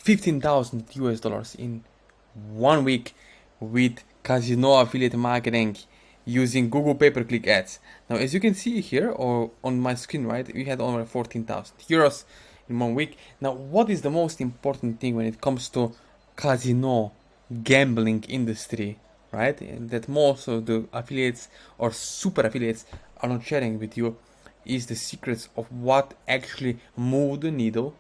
$15,000 US in 1 week with casino affiliate marketing using Google pay-per-click ads. Now, as you can see here or on my screen, right, we had over 14,000 euros in 1 week. Now, what is the most important thing when it comes to casino gambling industry, right? That most of the affiliates or super affiliates are not sharing with you is the secrets of what actually moves the needle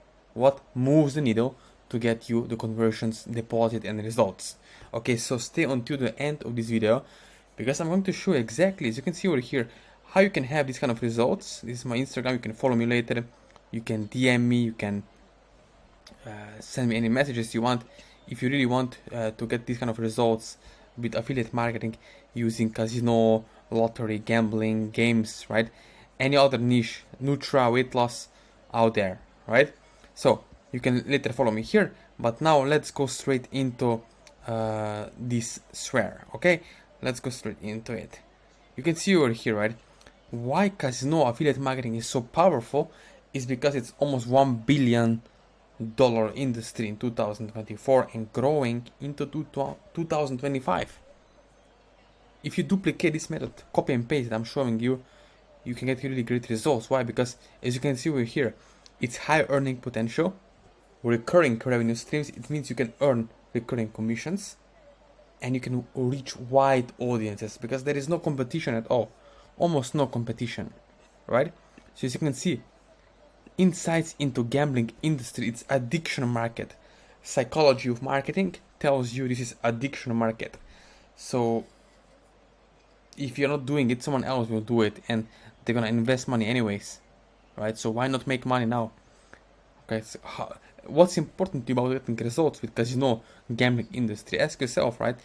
to get you the conversions, deposit, and results. Okay, so stay until the end of this video because I'm going to show you exactly, as you can see over here, how you can have these kind of results. This is my Instagram. You can follow me later. You can DM me. You can send me any messages you want if you really want to get these kind of results with affiliate marketing using casino, lottery, gambling, games, right? Any other niche, Nutra, weight loss out there, right? So you can later follow me here, but now let's go straight into this swear, okay? Let's go straight into it. You can see over here, right? Why casino affiliate marketing is so powerful is because it's almost $1 billion industry in 2024 and growing into 2025. If you duplicate this method, copy and paste that I'm showing you, you can get really great results. Why? Because as you can see over here, it's high earning potential, recurring revenue streams. It means you can earn recurring commissions and you can reach wide audiences because there is no competition at all, almost no competition, right? So as you can see, insights into gambling industry, it's addiction market. Psychology of marketing tells you this is addiction market. So if you're not doing it, someone else will do it and they're gonna invest money anyways, right? So why not make money now? Okay, so what's important to you about getting results with casino gambling industry? Ask yourself, right?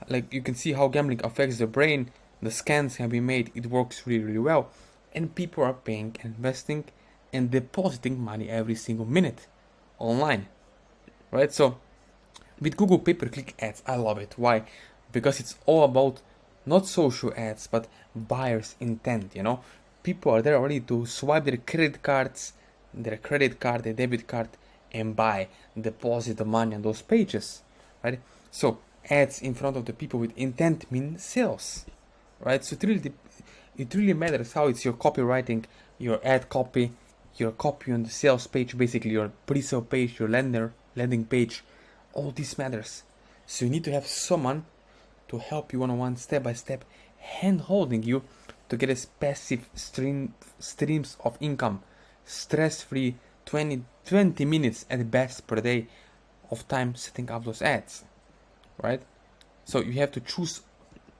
Like you can see how gambling affects the brain. The scans have been made. It works really, really well, and people are paying, investing, and depositing money every single minute online, right? So with Google pay-per-click ads, I love it. Why? Because it's all about not social ads, but buyer's intent. You know, people are there already to swipe their credit cards, their debit card, and buy, deposit the money on those pages, right? So ads in front of the people with intent mean sales, right? So it really matters how it's your copywriting, your ad copy, your copy on the sales page, basically your pre-sale page, your landing page. All this matters. So you need to have someone to help you one-on-one, step-by-step, hand-holding you to get a passive streams of income, stress-free, 20 minutes at best per day of time setting up those ads, right? So you have to choose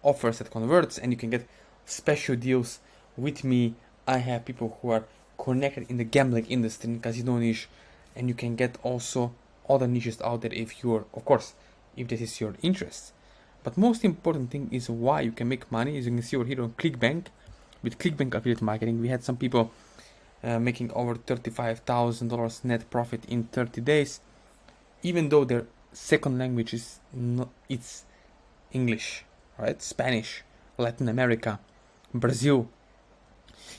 offers that converts, and you can get special deals with me. I have people who are connected in the gambling industry, in casino niche, and you can get also other niches out there if you're, of course, if this is your interest. But most important thing is why you can make money. As you can see over here on ClickBank, with ClickBank affiliate marketing, we had some people making over $35,000 net profit in 30 days, even though their second language is not, it's English, right? Spanish, Latin America, Brazil.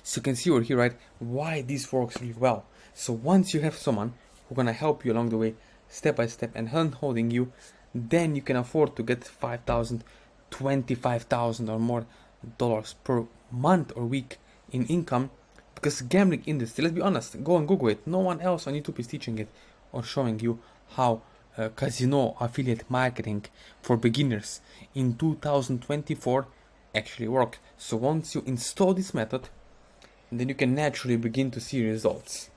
So you can see over here, right, why this works really well. So once you have someone who's gonna help you along the way, step by step, and hand holding you, then you can afford to get $5,000, $25,000 or more dollars per month or week in income. Because gambling industry, let's be honest, go and Google it. No one else on YouTube is teaching it or showing you how casino affiliate marketing for beginners in 2024 actually work. So once you install this method, then you can naturally begin to see results,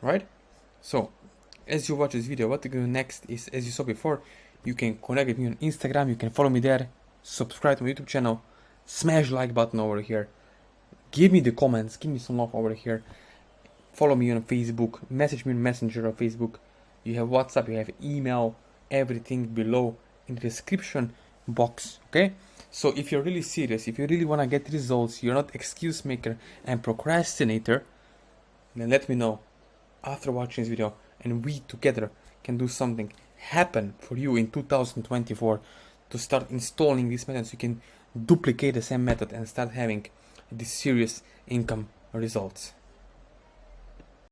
right? So as you watch this video, what you can do next is, as you saw before, you can connect with me on Instagram, you can follow me there, subscribe to my YouTube channel, smash the like button over here, give me the comments, give me some love over here, follow me on Facebook, message me on Messenger on Facebook, you have WhatsApp, you have email, everything below in the description box, okay? So if you're really serious, if you really want to get results, you're not excuse maker and procrastinator, then let me know after watching this video, and we together can do something happen for you in 2024 to start installing these methods. You can duplicate the same method and start having these serious income results.